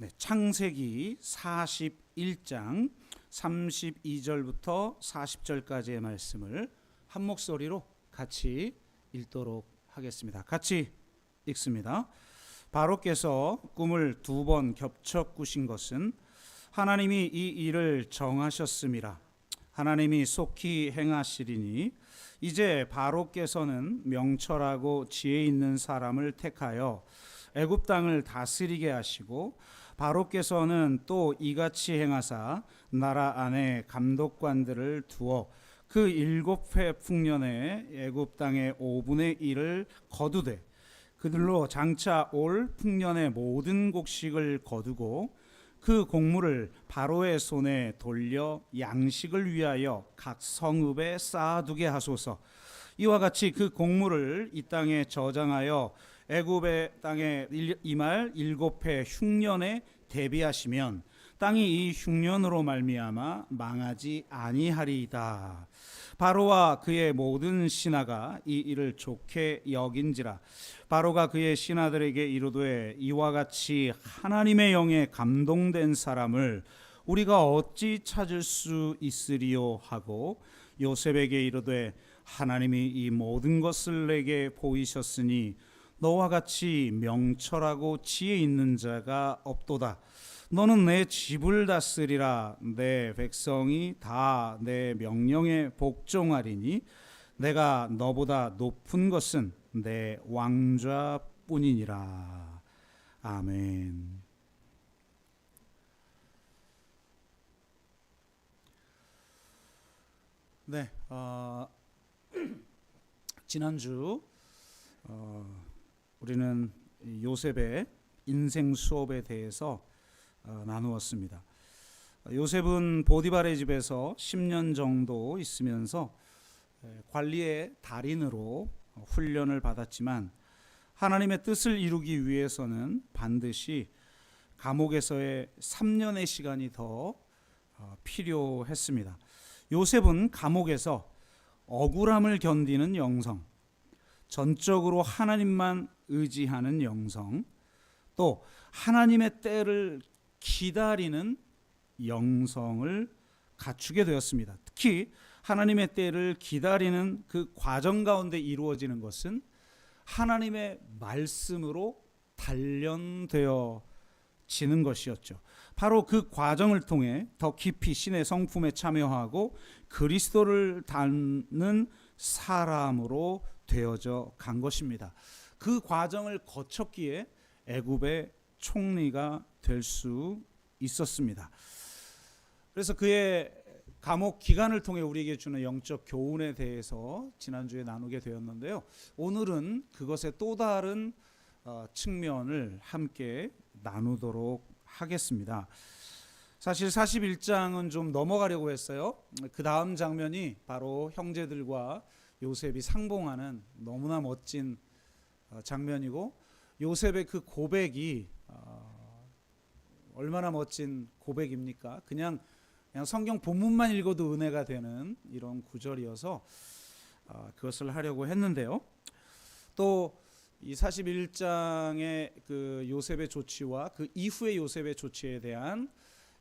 네, 창세기 41장 32절부터 40절까지의 말씀을 한 목소리로 같이 읽도록 하겠습니다. 같이 읽습니다. 바로께서 꿈을 2번 겹쳐 꾸신 것은 하나님이 이 일을 정하셨음이라. 하나님이 속히 행하시리니 이제 바로께서는 명철하고 지혜 있는 사람을 택하여 애굽 땅을 다스리게 하시고, 바로께서는 또 이같이 행하사 나라 안에 감독관들을 두어 그 7회 풍년에 애굽 땅의 5분의 1을 거두되 그들로 장차 올 풍년의 모든 곡식을 거두고 그 곡물을 바로의 손에 돌려 양식을 위하여 각 성읍에 쌓아두게 하소서. 이와 같이 그 곡물을 이 땅에 저장하여 애굽의 땅에 임할 7회 흉년에 대비하시면 땅이 이 흉년으로 말미암아 망하지 아니하리이다. 바로와 그의 모든 신하가 이 일을 좋게 여긴지라. 바로가 그의 신하들에게 이르되 이와 같이 하나님의 영에 감동된 사람을 우리가 어찌 찾을 수 있으리요 하고 요셉에게 이르되 하나님이 이 모든 것을 내게 보이셨으니 너와 같이 명철하고 지혜 있는 자가 없도다. 너는 내 집을 다스리라. 내 백성이 다 내 명령에 복종하리니 내가 너보다 높은 것은 내 왕좌뿐이니라. 아멘. 네, 지난주 우리는 요셉의 인생 수업에 대해서 나누었습니다. 요셉은 보디발의 집에서 10년 정도 있으면서 관리의 달인으로 훈련을 받았지만 하나님의 뜻을 이루기 위해서는 반드시 감옥에서의 3년의 시간이 더 필요했습니다. 요셉은 감옥에서 억울함을 견디는 영성, 전적으로 하나님만 의지하는 영성, 또 하나님의 때를 기다리는 영성을 갖추게 되었습니다. 특히 하나님의 때를 기다리는 그 과정 가운데 이루어지는 것은 하나님의 말씀으로 단련되어지는 것이었죠. 바로 그 과정을 통해 더 깊이 신의 성품에 참여하고 그리스도를 닮는 사람으로 되어져 간 것입니다. 그 과정을 거쳤기에 애굽의 총리가 될 수 있었습니다. 그래서 그의 감옥 기간을 통해 우리에게 주는 영적 교훈에 대해서 지난주에 나누게 되었는데요. 오늘은 그것의 또 다른 측면을 함께 나누도록 하겠습니다. 사실 41장은 좀 넘어가려고 했어요. 그 다음 장면이 바로 형제들과 요셉이 상봉하는 너무나 멋진 장면이고, 요셉의 그 고백이 얼마나 멋진 고백입니까? 그냥 성경 본문만 읽어도 은혜가 되는 이런 구절이어서 그것을 하려고 했는데요. 또 이 41장의 그 요셉의 조치와 그 이후의 요셉의 조치에 대한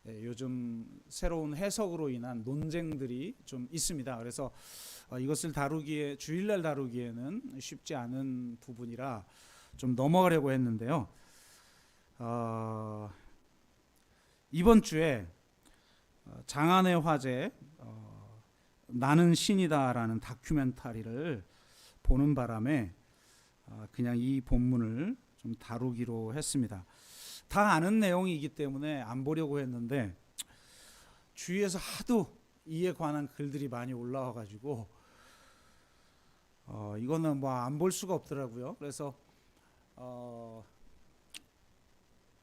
요즘 새로운 해석으로 인한 논쟁들이 좀 있습니다. 그래서 이것을 다루기에 주일날 다루기에는 쉽지 않은 부분이라 좀 넘어가려고 했는데요. 이번 주에 장안의 화제 나는 신이다라는 다큐멘터리를 보는 바람에 그냥 이 본문을 좀 다루기로 했습니다. 다 아는 내용이기 때문에 안 보려고 했는데 주위에서 하도 이에 관한 글들이 많이 올라와가지고 이거는 뭐 안 볼 수가 없더라고요. 그래서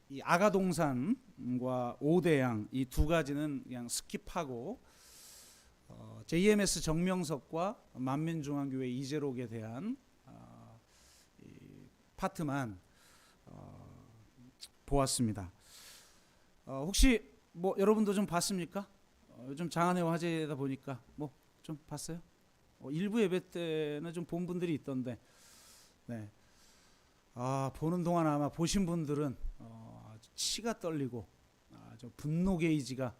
이 아가동산과 오대양 이 두 가지는 그냥 스킵하고 JMS 정명석과 만민중앙교회 이재록에 대한 파트만 보았습니다. 혹시 뭐 여러분도 좀 봤습니까? 요즘 장안의 화제다 보니까 뭐 좀 봤어요? 일부 예배 때는 좀 본 분들이 있던데, 네. 보는 동안 아마 보신 분들은 치가 떨리고 저 분노 게이지가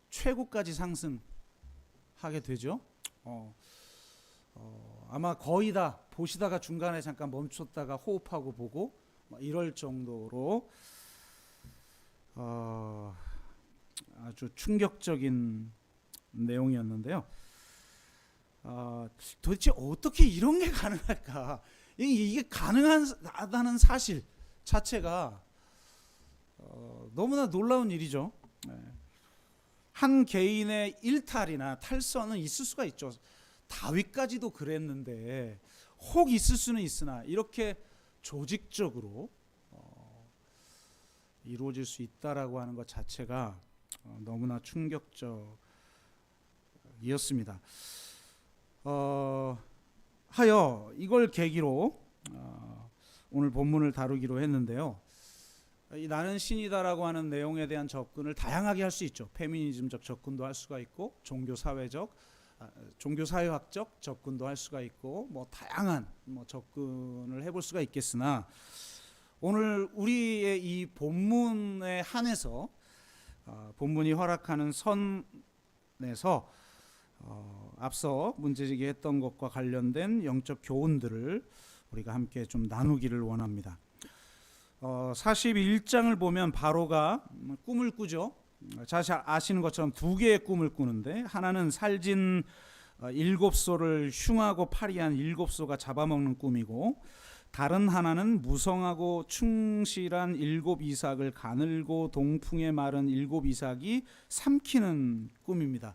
최고까지 상승하게 되죠. 아마 거의 다 보시다가 중간에 잠깐 멈췄다가 호흡하고 보고 이럴 정도로 아주 충격적인 내용이었는데요. 도대체 어떻게 이런 게 가능할까? 이게 가능하다는 사실 자체가 너무나 놀라운 일이죠. 한 개인의 일탈이나 탈선은 있을 수가 있죠. 다윗까지도 그랬는데 혹 있을 수는 있으나 이렇게 조직적으로 이루어질 수 있다라고 하는 것 자체가 너무나 충격적이었습니다. 하여 이걸 계기로 오늘 본문을 다루기로 했는데요. 이 나는 신이다라고 하는 내용에 대한 접근을 다양하게 할 수 있죠. 페미니즘적 접근도 할 수가 있고 종교사회학적 접근도 할 수가 있고 다양한 접근을 해볼 수가 있겠으나 오늘 우리의 이 본문에 한해서 본문이 허락하는 선에서 앞서 문제제기했던 것과 관련된 영적 교훈들을 우리가 함께 좀 나누기를 원합니다. 41장을 보면 바로가 꿈을 꾸죠. 잘 아시는 것처럼 두 개의 꿈을 꾸는데 하나는 살진 7소를 흉하고 파리한 7소가 잡아먹는 꿈이고 다른 하나는 무성하고 충실한 7 이삭을 가늘고 동풍에 마른 7 이삭이 삼키는 꿈입니다.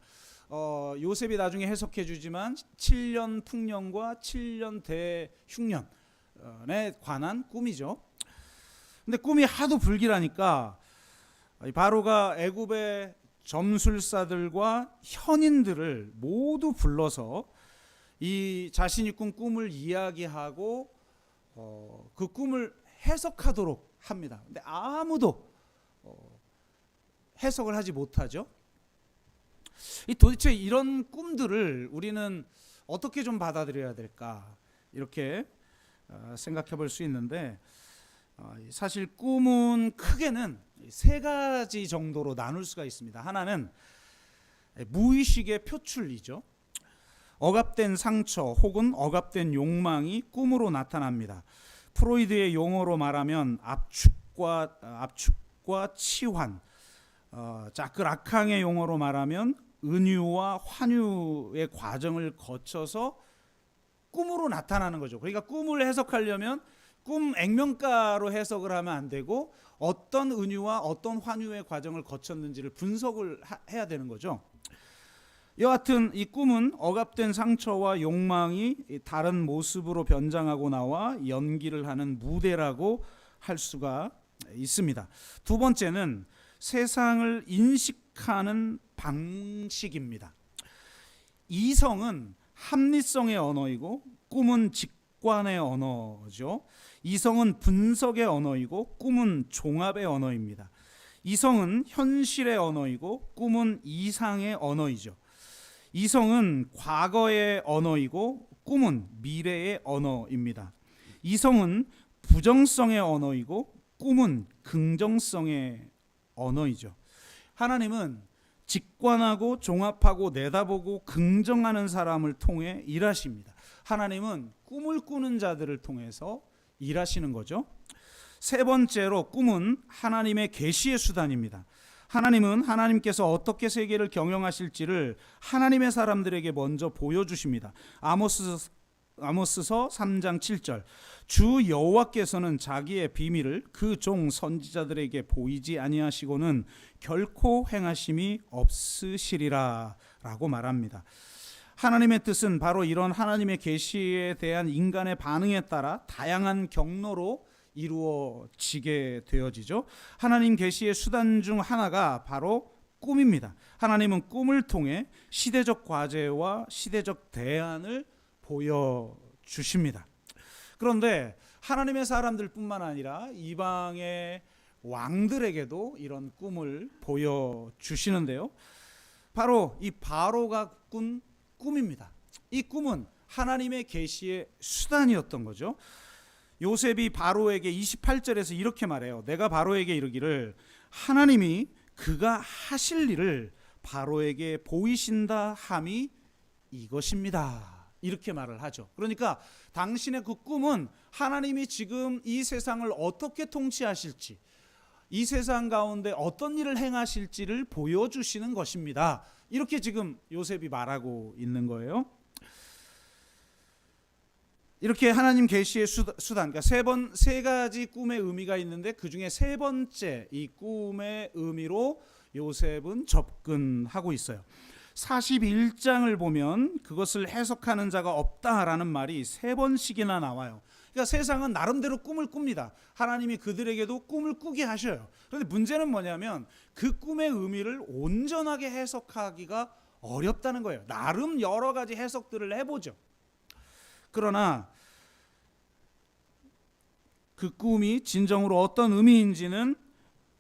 요셉이 나중에 해석해 주지만 7년 풍년과 7년 대흉년에 관한 꿈이죠. 근데 꿈이 하도 불길하니까 바로가 애굽의 점술사들과 현인들을 모두 불러서 이 자신이 꾼 꿈을 이야기하고 그 꿈을 해석하도록 합니다. 근데 아무도 해석을 하지 못하죠. 도대체 이런 꿈들을 우리는 어떻게 좀 받아들여야 될까 이렇게 생각해 볼 수 있는데 사실 꿈은 크게는 세 가지 정도로 나눌 수가 있습니다. 하나는 무의식의 표출이죠. 억압된 상처 혹은 억압된 욕망이 꿈으로 나타납니다. 프로이드의 용어로 말하면 압축과 치환, 자크 라캉의 용어로 말하면 은유와 환유의 과정을 거쳐서 꿈으로 나타나는 거죠. 그러니까 꿈을 해석하려면 꿈 액면가로 해석을 하면 안 되고 어떤 은유와 어떤 환유의 과정을 거쳤는지를 분석을 해야 되는 거죠. 여하튼 이 꿈은 억압된 상처와 욕망이 다른 모습으로 변장하고 나와 연기를 하는 무대라고 할 수가 있습니다. 두 번째는 세상을 인식하는 방식입니다. 이성은 합리성의 언어이고 꿈은 직관의 언어죠. 이성은 분석의 언어이고 꿈은 종합의 언어입니다. 이성은 현실의 언어이고 꿈은 이상의 언어이죠. 이성은 과거의 언어이고 꿈은 미래의 언어입니다. 이성은 부정성의 언어이고 꿈은 긍정성의 언어이죠. 하나님은 직관하고 종합하고 내다보고 긍정하는 사람을 통해 일하십니다. 하나님은 꿈을 꾸는 자들을 통해서 일하시는 거죠. 세 번째로 꿈은 하나님의 계시의 수단입니다. 하나님은 하나님께서 어떻게 세계를 경영하실지를 하나님의 사람들에게 먼저 보여주십니다. 아모스서 3장 7절 주 여호와께서는 자기의 비밀을 그 종 선지자들에게 보이지 아니하시고는 결코 행하심이 없으시리라 라고 말합니다. 하나님의 뜻은 바로 이런 하나님의 계시에 대한 인간의 반응에 따라 다양한 경로로 이루어지게 되어지죠. 하나님 계시의 수단 중 하나가 바로 꿈입니다. 하나님은 꿈을 통해 시대적 과제와 시대적 대안을 보여주십니다. 그런데 하나님의 사람들뿐만 아니라 이방의 왕들에게도 이런 꿈을 보여주시는데요. 바로 이 바로가 꾼 꿈입니다. 이 꿈은 하나님의 계시의 수단이었던 거죠. 요셉이 바로에게 28절에서 이렇게 말해요. 내가 바로에게 이르기를 하나님이 그가 하실 일을 바로에게 보이신다 함이 이것입니다. 이렇게 말을 하죠. 그러니까 당신의 그 꿈은 하나님이 지금 이 세상을 어떻게 통치하실지, 이 세상 가운데 어떤 일을 행하실지를 보여주시는 것입니다. 이렇게 지금 요셉이 말하고 있는 거예요. 이렇게 하나님 계시의 수단, 그러니까 세 가지 꿈의 의미가 있는데 그 중에 세 번째 이 꿈의 의미로 요셉은 접근하고 있어요. 41장을 보면 그것을 해석하는 자가 없다라는 말이 세 번씩이나 나와요. 그러니까 세상은 나름대로 꿈을 꿉니다. 하나님이 그들에게도 꿈을 꾸게 하셔요. 그런데 문제는 뭐냐면 그 꿈의 의미를 온전하게 해석하기가 어렵다는 거예요. 나름 여러 가지 해석들을 해보죠. 그러나 그 꿈이 진정으로 어떤 의미인지는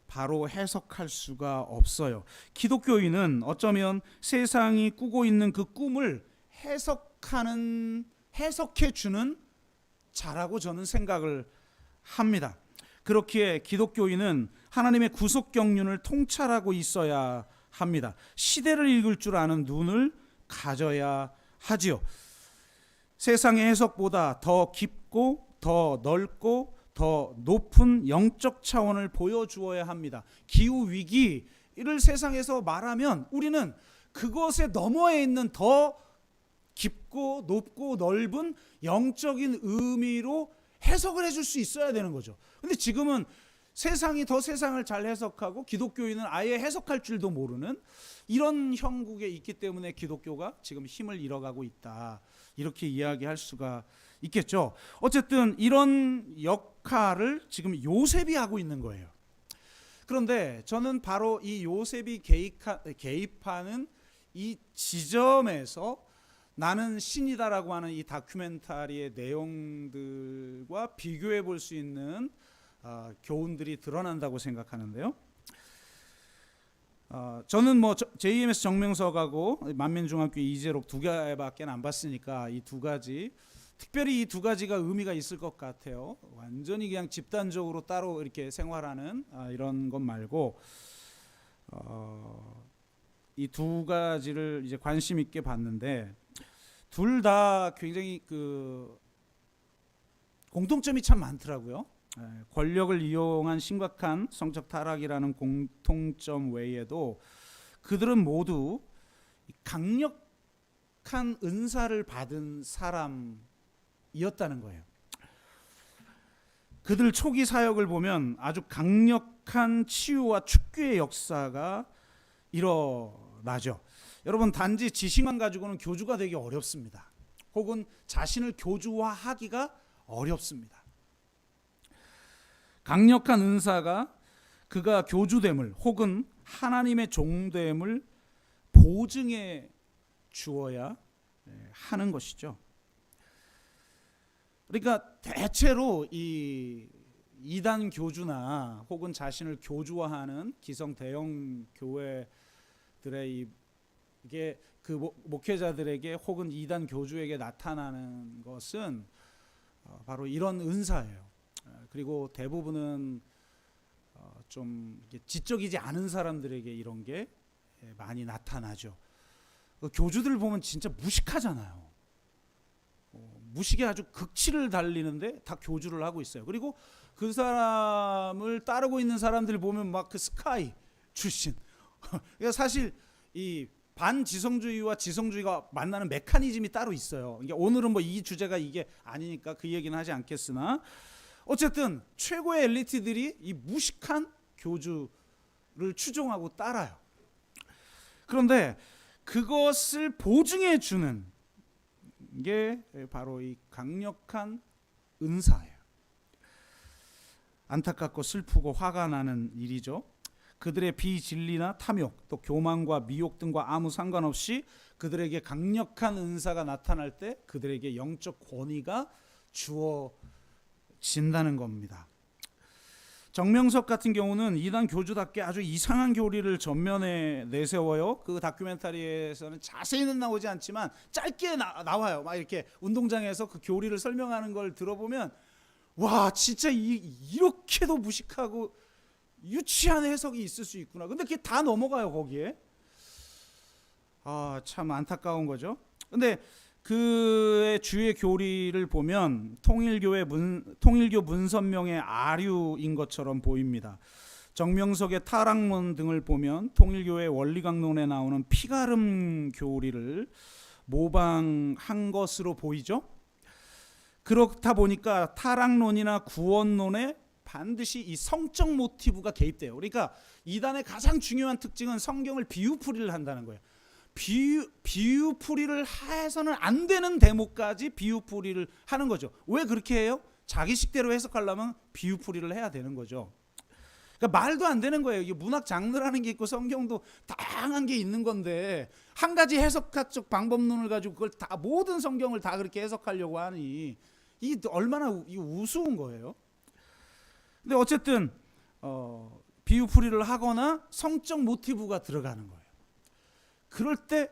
바로 해석할 수가 없어요. 기독교인은 어쩌면 세상이 꾸고 있는 그 꿈을 해석해 주는 자라고 저는 생각을 합니다. 그렇기에 기독교인은 하나님의 구속 경륜을 통찰하고 있어야 합니다. 시대를 읽을 줄 아는 눈을 가져야 하지요. 세상의 해석보다 더 깊고 더 넓고 더 높은 영적 차원을 보여주어야 합니다. 기후위기를 세상에서 말하면 우리는 그것에 너머에 있는 더 깊고 높고 넓은 영적인 의미로 해석을 해줄 수 있어야 되는 거죠. 근데 지금은 세상이 더 세상을 잘 해석하고 기독교인은 아예 해석할 줄도 모르는 이런 형국에 있기 때문에 기독교가 지금 힘을 잃어가고 있다. 이렇게 이야기할 수가 있겠죠. 어쨌든 이런 역할을 지금 요셉이 하고 있는 거예요. 그런데 저는 바로 이 요셉이 개입하는 이 지점에서 나는 신이다라고 하는 이 다큐멘터리의 내용들과 비교해 볼 수 있는 교훈들이 드러난다고 생각하는데요. 저는 뭐 JMS 정명석하고 만민중학교 이재록 두 개밖에 안 봤으니까 이 두 가지, 특별히 이 두 가지가 의미가 있을 것 같아요. 완전히 그냥 집단적으로 따로 이렇게 생활하는 이런 것 말고 이 두 가지를 이제 관심 있게 봤는데 둘 다 굉장히 그 공통점이 참 많더라고요. 권력을 이용한 심각한 성적 타락이라는 공통점 외에도 그들은 모두 강력한 은사를 받은 사람이었다는 거예요. 그들 초기 사역을 보면 아주 강력한 치유와 축교의 역사가 일어나죠. 여러분, 단지 지식만 가지고는 교주가 되기 어렵습니다. 혹은 자신을 교주화하기가 어렵습니다. 강력한 은사가 그가 교주됨을 혹은 하나님의 종됨을 보증해 주어야 하는 것이죠. 그러니까 대체로 이 이단 교주나 혹은 자신을 교주화하는 기성 대형 교회들의 이게 그 목회자들에게 혹은 이단 교주에게 나타나는 것은 바로 이런 은사예요. 그리고 대부분은 좀 지적이지 않은 사람들에게 이런 게 많이 나타나죠. 교주들 보면 진짜 무식하잖아요. 무식에 아주 극치를 달리는데 다 교주를 하고 있어요. 그리고 그 사람을 따르고 있는 사람들 보면 막 그 스카이 출신. 그러니까 사실 이 반지성주의와 지성주의가 만나는 메커니즘이 따로 있어요. 그러니까 오늘은 뭐 이 주제가 이게 아니니까 그 얘기는 하지 않겠으나 어쨌든 최고의 엘리트들이 이 무식한 교주를 추종하고 따라요. 그런데 그것을 보증해 주는 게 바로 이 강력한 은사예요. 안타깝고 슬프고 화가 나는 일이죠. 그들의 비진리나 탐욕, 또 교만과 미혹 등과 아무 상관없이 그들에게 강력한 은사가 나타날 때 그들에게 영적 권위가 주어진다는 겁니다. 정명석 같은 경우는 이단 교주답게 아주 이상한 교리를 전면에 내세워요. 그 다큐멘터리에서는 자세히는 나오지 않지만 짧게 나와요. 막 이렇게 운동장에서 그 교리를 설명하는 걸 들어보면 와, 진짜 이렇게도 무식하고 유치한 해석이 있을 수 있구나. 근데 그게 다 넘어가요 거기에. 아, 참 안타까운 거죠. 근데 그의 주의 교리를 보면 통일교 문선명의 아류인 것처럼 보입니다. 정명석의 타락론 등을 보면 통일교의 원리강론에 나오는 피가름 교리를 모방한 것으로 보이죠. 그렇다 보니까 타락론이나 구원론에 반드시 이 성적 모티브가 개입돼요. 그러니까 이단의 가장 중요한 특징은 성경을 비유풀이를 한다는 거예요. 비유풀이를 해서는 안 되는 대목까지 비유풀이를 하는 거죠. 왜 그렇게 해요? 자기식대로 해석하려면 비유풀이를 해야 되는 거죠. 그러니까 말도 안 되는 거예요. 이게 문학 장르라는 게 있고 성경도 다양한 게 있는 건데 한 가지 해석학적 방법론을 가지고 그걸 다 모든 성경을 다 그렇게 해석하려고 하니 이게 얼마나 우스운 거예요. 근데 어쨌든 비유풀이를 하거나 성적 모티브가 들어가는 거예요. 그럴 때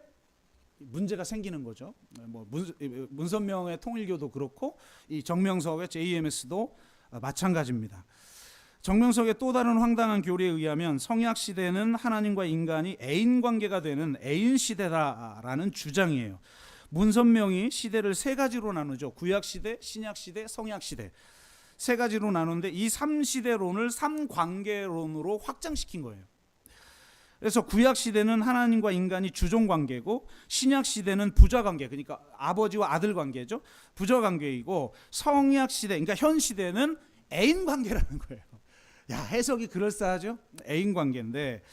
문제가 생기는 거죠. 뭐 문선명의 통일교도 그렇고 이 정명석의 JMS도 마찬가지입니다. 정명석의 또 다른 황당한 교리에 의하면 성약 시대는 하나님과 인간이 애인 관계가 되는 애인 시대다라는 주장이에요. 문선명이 시대를 세 가지로 나누죠. 구약 시대, 신약 시대, 성약 시대. 세 가지로 나누는데 이 3시대론을 3관계론으로 확장시킨 거예요. 그래서 구약 시대는 하나님과 인간이 주종 관계고 신약 시대는 부자 관계, 그러니까 아버지와 아들 관계죠. 부자 관계이고 성약 시대, 그러니까 현 시대는 애인 관계라는 거예요. 야, 해석이 그럴싸하죠? 애인 관계인데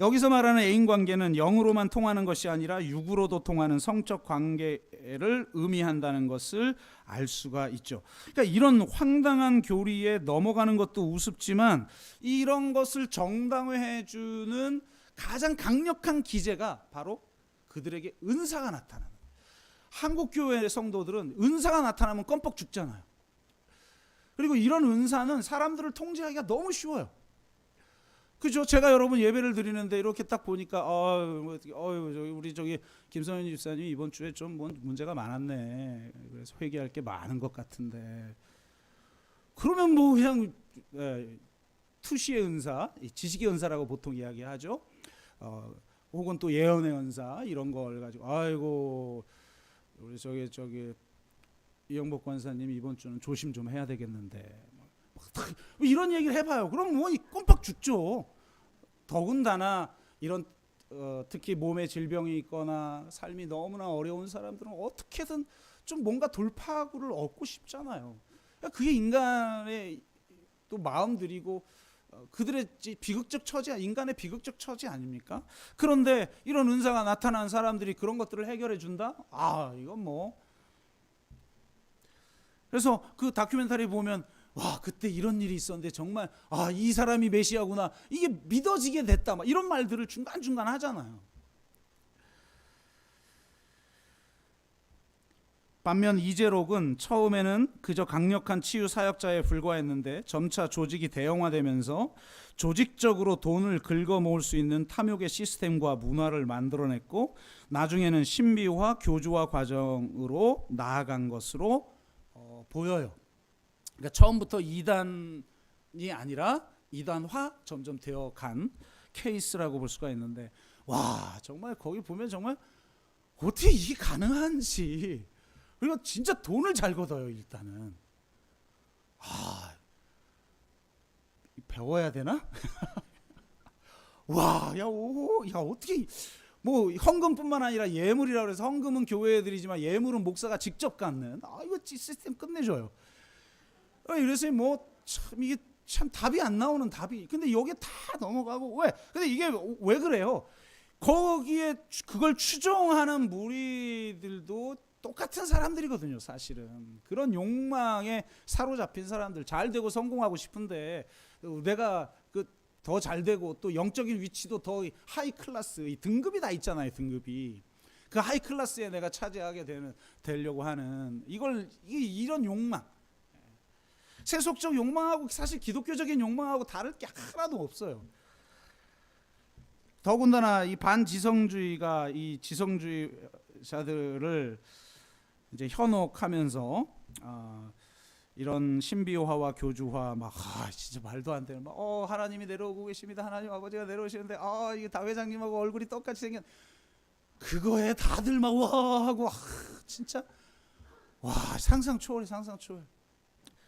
여기서 말하는 애인 관계는 영으로만 통하는 것이 아니라 육으로도 통하는 성적 관계를 의미한다는 것을 알 수가 있죠. 그러니까 이런 황당한 교리에 넘어가는 것도 우습지만 이런 것을 정당화해 주는 가장 강력한 기제가 바로 그들에게 은사가 나타나는 거예요. 한국 교회의 성도들은 은사가 나타나면 껌뻑 죽잖아요. 그리고 이런 은사는 사람들을 통제하기가 너무 쉬워요. 그죠? 제가 여러분 예배를 드리는데 이렇게 딱 보니까 우리 김성현 집사님 이번 주에 좀 문제가 많았네. 그래서 회개할 게 많은 것 같은데. 그러면 뭐 그냥 투시의 은사, 지식의 은사라고 보통 이야기하죠. 혹은 또 예언의 은사 이런 걸 가지고 아이고 우리 이영복 권사님 이번 주는 조심 좀 해야 되겠는데 이런 얘기를 해봐요. 그럼 뭐 꼼빡 죽죠. 더군다나 이런 특히 몸에 질병이 있거나 삶이 너무나 어려운 사람들은 어떻게든 좀 뭔가 돌파구를 얻고 싶잖아요. 그게 인간의 또 마음들이고 그들의 비극적 처지, 인간의 비극적 처지 아닙니까? 그런데 이런 은사가 나타난 사람들이 그런 것들을 해결해 준다? 이건 뭐. 그래서 그 다큐멘터리 보면 와, 그때 이런 일이 있었는데 정말 이 사람이 메시아구나, 이게 믿어지게 됐다, 막 이런 말들을 중간중간 하잖아요. 반면 이재록은 처음에는 그저 강력한 치유 사역자에 불과했는데 점차 조직이 대형화되면서 조직적으로 돈을 긁어 모을 수 있는 탐욕의 시스템과 문화를 만들어냈고 나중에는 신비화, 교주화 과정으로 나아간 것으로 보여요. 그러니까 처음부터 이단이 아니라 이단화 점점 되어간 케이스라고 볼 수가 있는데 와, 정말 거기 보면 정말 어떻게 이게 가능한지. 그리고 진짜 돈을 잘 걷어요. 일단은 배워야 되나? 와, 야 어떻게 뭐 헌금뿐만 아니라 예물이라고 해서 헌금은 교회에 드리지만 예물은 목사가 직접 갖는 이거 시스템 끝내줘요. 그래서 뭐 참 이게 참 답이 안 나오는 답이. 근데 여기에 다 넘어가고 왜? 근데 이게 왜 그래요? 거기에 그걸 추종하는 무리들도 똑같은 사람들이거든요. 사실은 그런 욕망에 사로잡힌 사람들, 잘 되고 성공하고 싶은데 내가 더 잘 되고 또 영적인 위치도 더 하이 클래스, 이 등급이 다 있잖아요. 등급이 그 하이 클래스에 내가 차지하게 되려고 하는 이런 욕망, 세속적 욕망하고 사실 기독교적인 욕망하고 다를 게 하나도 없어요. 더군다나 이 반지성주의가 이 지성주의자들을 이제 현혹하면서 이런 신비화와 교주화 막 진짜 말도 안 되는 하나님이 내려오고 계십니다. 하나님 아버지가 내려오시는데 이게 다 회장님하고 얼굴이 똑같이 생긴 그거에 다들 막 와 하고 진짜 상상 초월해 상상 초월.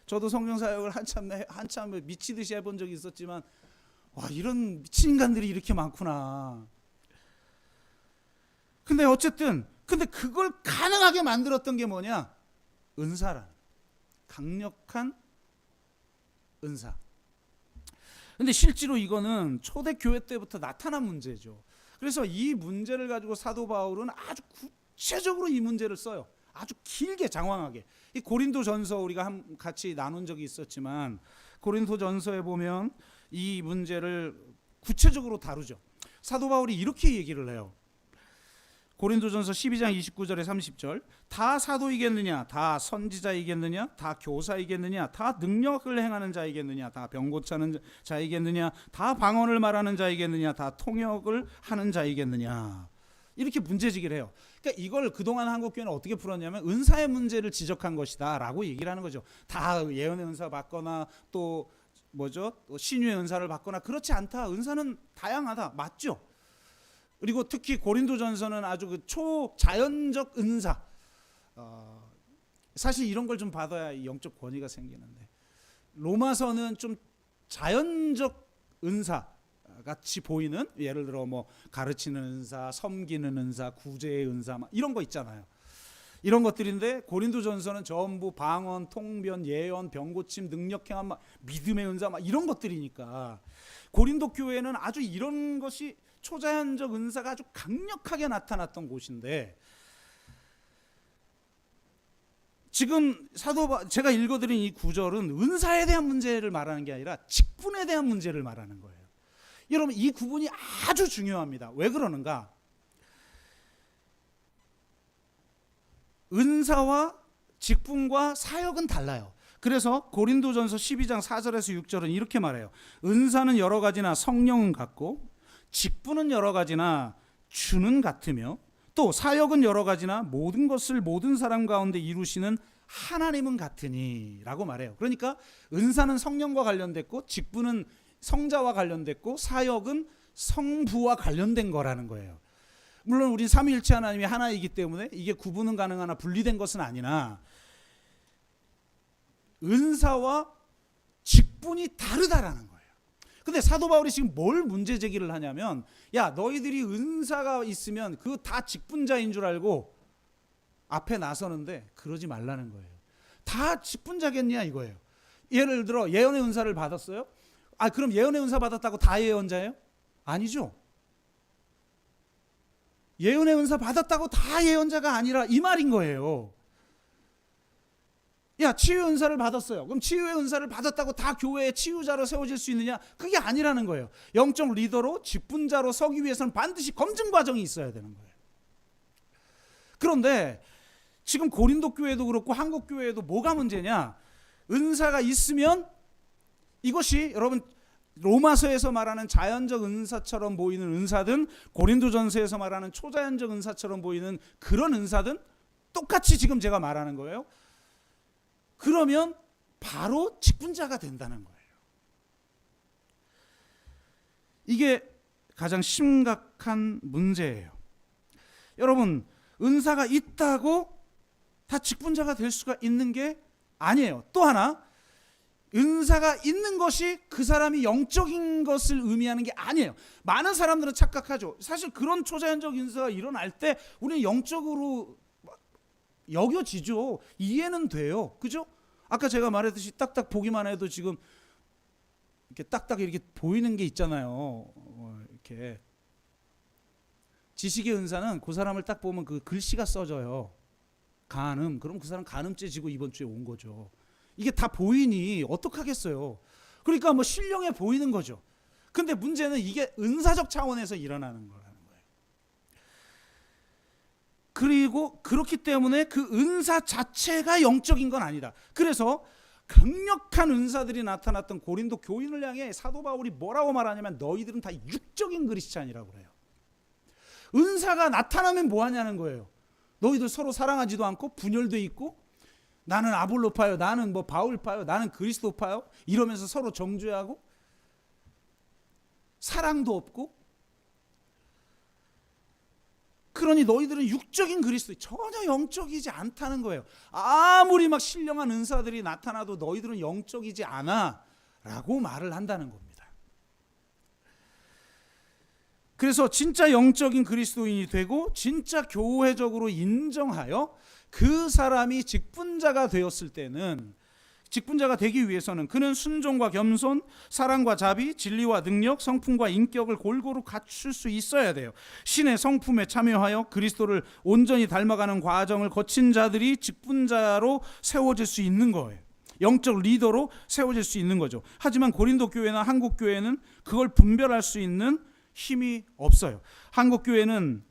저도 성경 사역을 한참 미치듯이 해본 적이 있었지만 이런 미친 인간들이 이렇게 많구나. 근데 어쨌든 그걸 가능하게 만들었던 게 뭐냐? 은사라는 강력한 은사. 근데 실제로 이거는 초대교회 때부터 나타난 문제죠. 그래서 이 문제를 가지고 사도 바울은 아주 구체적으로 이 문제를 써요. 아주 길게 장황하게. 이 고린도전서 우리가 같이 나눈 적이 있었지만 고린도전서에 보면 이 문제를 구체적으로 다루죠. 사도 바울이 이렇게 얘기를 해요. 고린도전서 12장 29절에 30절 다 사도이겠느냐 다 선지자이겠느냐 다 교사이겠느냐 다 능력을 행하는 자이겠느냐 다 병고치는 자이겠느냐 다 방언을 말하는 자이겠느냐 다 통역을 하는 자이겠느냐 이렇게 문제제기를 해요. 그러니까 이걸 그동안 한국교회는 어떻게 풀었냐면 은사의 문제를 지적한 것이다 라고 얘기를 하는 거죠. 다 예언의 은사 받거나 또 신유의 은사를 받거나 그렇지 않다. 은사는 다양하다. 맞죠? 그리고 특히 고린도전서는 아주 그 초자연적 은사, 사실 이런 걸 좀 받아야 영적 권위가 생기는데 로마서는 좀 자연적 은사 같이 보이는, 예를 들어 가르치는 은사, 섬기는 은사, 구제의 은사 이런 거 있잖아요. 이런 것들인데 고린도전서는 전부 방언, 통변, 예언, 병고침, 능력행함, 믿음의 은사 이런 것들이니까 고린도 교회는 아주 이런 것이 초자연적 은사가 아주 강력하게 나타났던 곳인데 지금 제가 읽어드린 이 구절은 은사에 대한 문제를 말하는 게 아니라 직분에 대한 문제를 말하는 거예요. 여러분 이 구분이 아주 중요합니다. 왜 그러는가? 은사와 직분과 사역은 달라요. 그래서 고린도전서 12장 4절에서 6절은 이렇게 말해요. 은사는 여러 가지나 성령은 같고 직분은 여러 가지나 주는 같으며 또 사역은 여러 가지나 모든 것을 모든 사람 가운데 이루시는 하나님은 같으니 라고 말해요. 그러니까 은사는 성령과 관련됐고 직분은 성자와 관련됐고 사역은 성부와 관련된 거라는 거예요. 물론 우리 삼위일체 하나님이 하나이기 때문에 이게 구분은 가능하나 분리된 것은 아니나 은사와 직분이 다르다라는 거예요. 근데 사도 바울이 지금 뭘 문제 제기를 하냐면 너희들이 은사가 있으면 그거 다 직분자인 줄 알고 앞에 나서는데 그러지 말라는 거예요. 다 직분자겠냐 이거예요. 예를 들어 예언의 은사를 받았어요? 그럼 예언의 은사 받았다고 다 예언자예요? 아니죠. 예언의 은사 받았다고 다 예언자가 아니라 이 말인 거예요. 치유의 은사를 받았어요. 그럼 치유의 은사를 받았다고 다 교회의 치유자로 세워질 수 있느냐? 그게 아니라는 거예요. 영적 리더로 직분자로 서기 위해서는 반드시 검증 과정이 있어야 되는 거예요. 그런데 지금 고린도 교회도 그렇고 한국 교회도 뭐가 문제냐? 은사가 있으면 이것이 여러분 로마서에서 말하는 자연적 은사처럼 보이는 은사든 고린도전서에서 말하는 초자연적 은사처럼 보이는 그런 은사든 똑같이 지금 제가 말하는 거예요. 그러면 바로 직분자가 된다는 거예요. 이게 가장 심각한 문제예요. 여러분 은사가 있다고 다 직분자가 될 수가 있는 게 아니에요. 또 하나 은사가 있는 것이 그 사람이 영적인 것을 의미하는 게 아니에요. 많은 사람들은 착각하죠. 사실 그런 초자연적 은사가 일어날 때 우리는 영적으로 여겨지죠. 이해는 돼요. 그죠? 아까 제가 말했듯이 딱딱 보기만 해도 지금 이렇게 딱딱 이렇게 보이는 게 있잖아요. 이렇게 지식의 은사는 그 사람을 딱 보면 그 글씨가 써져요. 간음. 그럼 그 사람 간음죄 지고 이번 주에 온 거죠. 이게 다 보이니 어떡하겠어요. 그러니까 신령해 보이는 거죠. 근데 문제는 이게 은사적 차원에서 일어나는 거라는 거예요. 그리고 그렇기 때문에 그 은사 자체가 영적인 건 아니다. 그래서 강력한 은사들이 나타났던 고린도 교인을 향해 사도 바울이 뭐라고 말하냐면 너희들은 다 육적인 그리스찬이라고 그래요. 은사가 나타나면 뭐 하냐는 거예요. 너희들 서로 사랑하지도 않고 분열돼 있고 나는 아볼로파요, 나는 뭐 바울파요, 나는 그리스도파요, 이러면서 서로 정죄하고 사랑도 없고, 그러니 너희들은 육적인 그리스도, 전혀 영적이지 않다는 거예요. 아무리 막 신령한 은사들이 나타나도 너희들은 영적이지 않아 라고 말을 한다는 겁니다. 그래서 진짜 영적인 그리스도인이 되고 진짜 교회적으로 인정하여 그 사람이 직분자가 되었을 때는, 직분자가 되기 위해서는 그는 순종과 겸손, 사랑과 자비, 진리와 능력, 성품과 인격을 골고루 갖출 수 있어야 돼요. 신의 성품에 참여하여 그리스도를 온전히 닮아가는 과정을 거친 자들이 직분자로 세워질 수 있는 거예요. 영적 리더로 세워질 수 있는 거죠. 하지만 고린도 교회나 한국 교회는 그걸 분별할 수 있는 힘이 없어요. 한국 교회는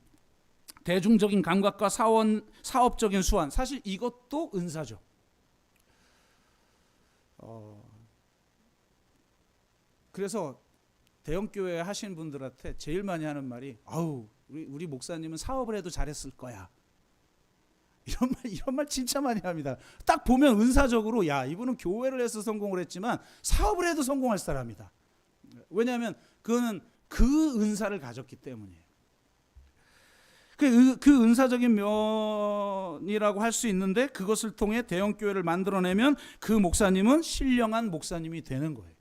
대중적인 감각과 사업적인 수완, 사실 이것도 은사죠. 그래서 대형교회 하시는 분들한테 제일 많이 하는 말이, 아우 우리 목사님은 사업을 해도 잘했을 거야, 이런 말 진짜 많이 합니다. 딱 보면 은사적으로, 야 이분은 교회를 해서 성공을 했지만 사업을 해도 성공할 사람이다. 왜냐하면 그거는 그 은사를 가졌기 때문이에요. 그 은사적인 면이라고 할 수 있는데, 그것을 통해 대형교회를 만들어내면 그 목사님은 신령한 목사님이 되는 거예요.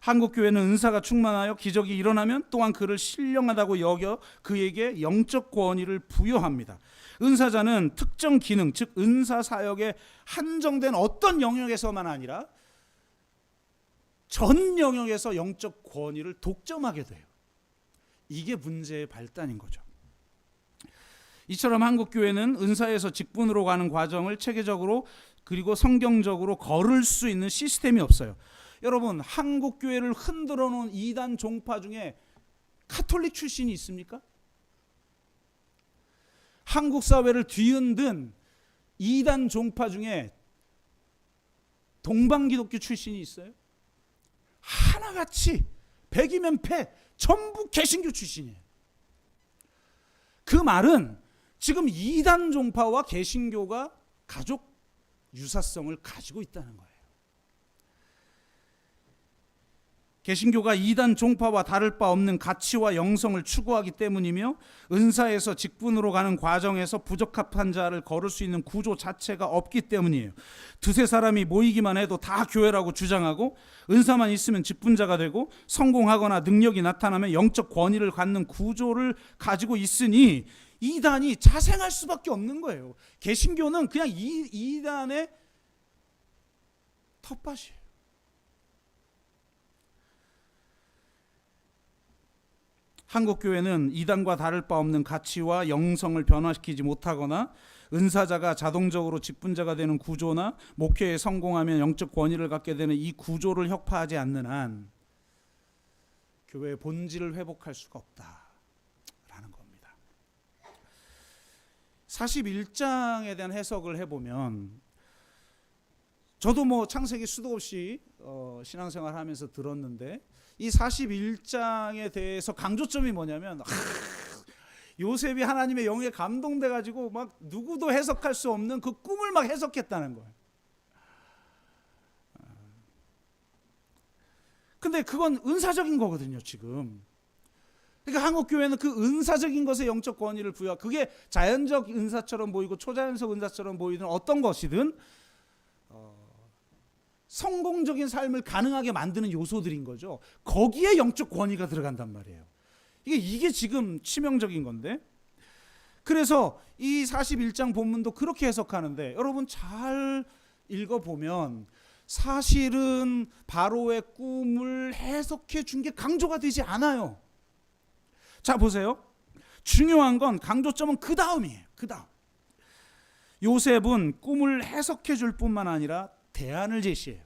한국교회는 은사가 충만하여 기적이 일어나면 또한 그를 신령하다고 여겨 그에게 영적 권위를 부여합니다. 은사자는 특정 기능, 즉 은사 사역에 한정된 어떤 영역에서만 아니라 전 영역에서 영적 권위를 독점하게 돼요. 이게 문제의 발단인 거죠. 이처럼 한국교회는 은사에서 직분으로 가는 과정을 체계적으로 그리고 성경적으로 걸을 수 있는 시스템이 없어요. 여러분, 한국교회를 흔들어 놓은 이단 종파 중에 카톨릭 출신이 있습니까? 한국 사회를 뒤흔든 이단 종파 중에 동방기독교 출신이 있어요? 하나같이 100이면 100, 전부 개신교 출신이에요. 그 말은 지금 이단 종파와 개신교가 가족 유사성을 가지고 있다는 거예요. 개신교가 이단 종파와 다를 바 없는 가치와 영성을 추구하기 때문이며, 은사에서 직분으로 가는 과정에서 부적합한 자를 거를 수 있는 구조 자체가 없기 때문이에요. 두세 사람이 모이기만 해도 다 교회라고 주장하고, 은사만 있으면 직분자가 되고, 성공하거나 능력이 나타나면 영적 권위를 갖는 구조를 가지고 있으니 이단이 자생할 수밖에 없는 거예요. 개신교는 그냥 이단의 텃밭이에요. 한국교회는 이단과 다를 바 없는 가치와 영성을 변화시키지 못하거나, 은사자가 자동적으로 직분자가 되는 구조나 목회에 성공하면 영적 권위를 갖게 되는 이 구조를 혁파하지 않는 한 교회의 본질을 회복할 수가 없다라는 겁니다. 41장에 대한 해석을 해보면, 저도 뭐 창세기 수도 없이 신앙생활 하면서 들었는데, 이 41장에 대해서 강조점이 뭐냐면, 요셉이 하나님의 영에 감동돼 가지고 막 누구도 해석할 수 없는 그 꿈을 막 해석했다는 거예요. 근데 그건 은사적인 거거든요, 지금. 그러니까 한국 교회는 그 은사적인 것에 영적 권위를 부여, 그게 자연적 은사처럼 보이고 초자연적 은사처럼 보이든 어떤 것이든 성공적인 삶을 가능하게 만드는 요소들인 거죠. 거기에 영적 권위가 들어간단 말이에요. 이게 지금 치명적인 건데, 그래서 이 41장 본문도 그렇게 해석하는데, 여러분 잘 읽어보면 사실은 바로의 꿈을 해석해 준 게 강조가 되지 않아요. 자 보세요. 중요한 건, 강조점은 그 다음이에요. 그 다음. 요셉은 꿈을 해석해 줄 뿐만 아니라 대안을 제시해요.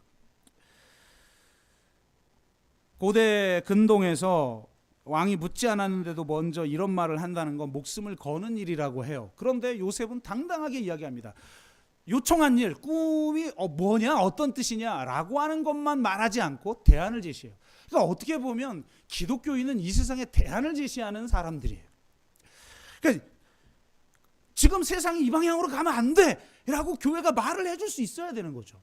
고대 근동에서 왕이 묻지 않았는데도 먼저 이런 말을 한다는 건 목숨을 거는 일이라고 해요. 그런데 요셉은 당당하게 이야기합니다. 요청한 일, 꿈이 뭐냐, 어떤 뜻이냐 라고 하는 것만 말하지 않고 대안을 제시해요. 그러니까 어떻게 보면 기독교인은 이 세상에 대안을 제시하는 사람들이에요. 그러니까 지금 세상이 이 방향으로 가면 안 돼 라고 교회가 말을 해줄 수 있어야 되는 거죠.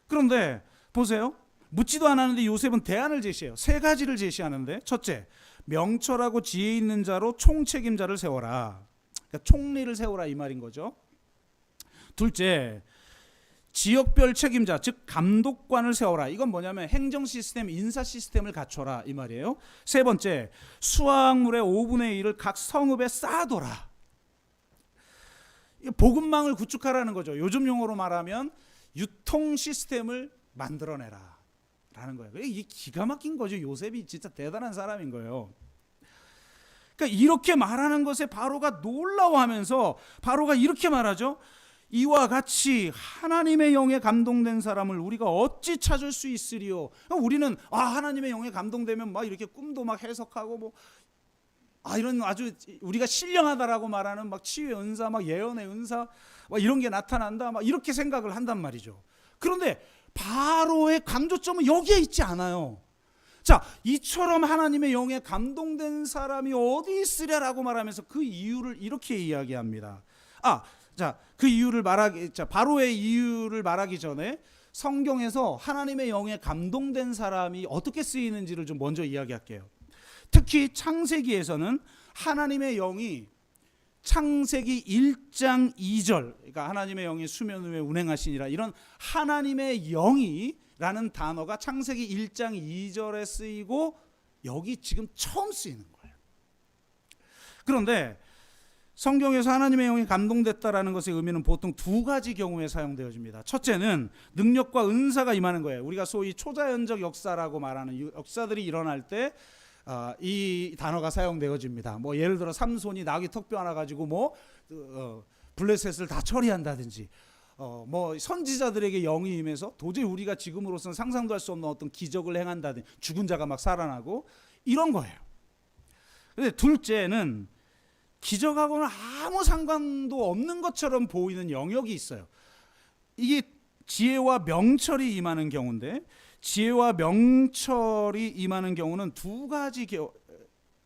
그런데 보세요. 묻지도 않았는데 요셉은 대안을 제시해요. 세 가지를 제시하는데, 첫째, 명철하고 지혜 있는 자로 총책임자를 세워라. 그러니까 총리를 세워라 이 말인 거죠. 둘째, 지역별 책임자, 즉 감독관을 세워라. 이건 뭐냐면 행정 시스템, 인사 시스템을 갖춰라 이 말이에요. 세 번째, 수확물의 5분의 1을 각 성읍에 쌓아둬라. 복음망을 구축하라는 거죠. 요즘 용어로 말하면 유통 시스템을 만들어내라 라는 거예요. 이게 기가 막힌 거죠. 요셉이 진짜 대단한 사람인 거예요. 그러니까 이렇게 말하는 것에 바로가 놀라워하면서 바로가 이렇게 말하죠. 이와 같이 하나님의 영에 감동된 사람을 우리가 어찌 찾을 수 있으리요. 우리는 하나님의 영에 감동되면 막 이렇게 꿈도 막 해석하고 뭐 이런 아주 우리가 신령하다라고 말하는 막 치유의 은사, 막 예언의 은사, 막 이런 게 나타난다, 막 이렇게 생각을 한단 말이죠. 그런데 바로의 강조점은 여기에 있지 않아요. 자, 이처럼 하나님의 영에 감동된 사람이 어디 있으랴라고 말하면서 그 이유를 이렇게 이야기합니다. 그 이유를 바로의 이유를 말하기 전에 성경에서 하나님의 영에 감동된 사람이 어떻게 쓰이는지를 좀 먼저 이야기할게요. 특히 창세기에서는 하나님의 영이 창세기 1장 2절, 그러니까 하나님의 영이 수면 위에 운행하시니라, 이런 하나님의 영이라는 단어가 창세기 1장 2절에 쓰이고 여기 지금 처음 쓰이는 거예요. 그런데 성경에서 하나님의 영이 감동됐다라는 것의 의미는 보통 두 가지 경우에 사용되어집니다. 첫째는 능력과 은사가 임하는 거예요. 우리가 소위 초자연적 역사라고 말하는 역사들이 일어날 때 이 단어가 사용되어집니다. 뭐 예를 들어 삼손이 나귀 턱뼈 하나 가지고 블레셋을 다 처리한다든지, 뭐 선지자들에게 영이 임해서 도저히 우리가 지금으로서는 상상도 할 수 없는 어떤 기적을 행한다든지, 죽은 자가 막 살아나고 이런 거예요. 근데 둘째는 기적하고는 아무 상관도 없는 것처럼 보이는 영역이 있어요. 이게 지혜와 명철이 임하는 경우인데, 지혜와 명철이 임하는 경우는 두 가지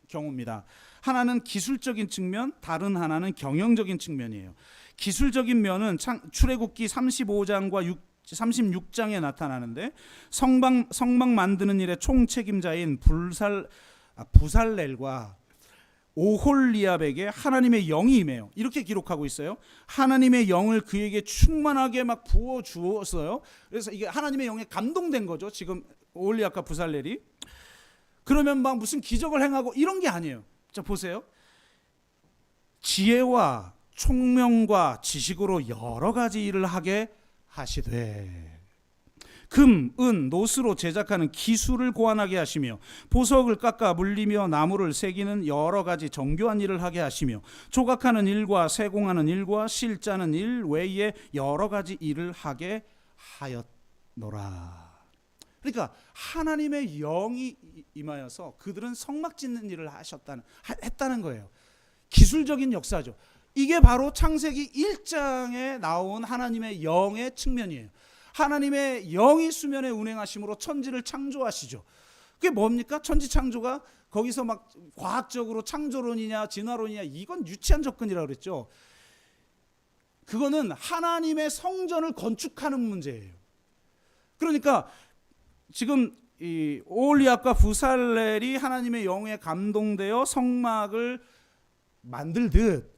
경우입니다. 하나는 기술적인 측면, 다른 하나는 경영적인 측면이에요. 기술적인 면은 출애굽기 35장과 36장에 나타나는데, 성막 만드는 일의 총책임자인 부살렐과 오홀리압에게 하나님의 영이 임해요. 이렇게 기록하고 있어요. 하나님의 영을 그에게 충만하게 막 부어 주었어요. 그래서 이게 하나님의 영에 감동된 거죠. 지금 오홀리압과 부살렐이. 그러면 막 무슨 기적을 행하고 이런 게 아니에요. 자, 보세요. 지혜와 총명과 지식으로 여러 가지 일을 하게 하시되, 금, 은, 노스로 제작하는 기술을 고안하게 하시며, 보석을 깎아 물리며 나무를 새기는 여러 가지 정교한 일을 하게 하시며, 조각하는 일과 세공하는 일과 실자는 일 외에 여러 가지 일을 하게 하였노라. 그러니까 하나님의 영이 임하여서 그들은 성막 짓는 일을 했다는 거예요. 기술적인 역사죠. 이게 바로 창세기 1장에 나온 하나님의 영의 측면이에요. 하나님의 영이 수면에 운행하심으로 천지를 창조하시죠. 그게 뭡니까? 천지 창조가 거기서 막 과학적으로 창조론이냐 진화론이냐, 이건 유치한 접근이라고 그랬죠. 그거는 하나님의 성전을 건축하는 문제예요. 그러니까 지금 이 오홀리압과 부살렐이 하나님의 영에 감동되어 성막을 만들듯,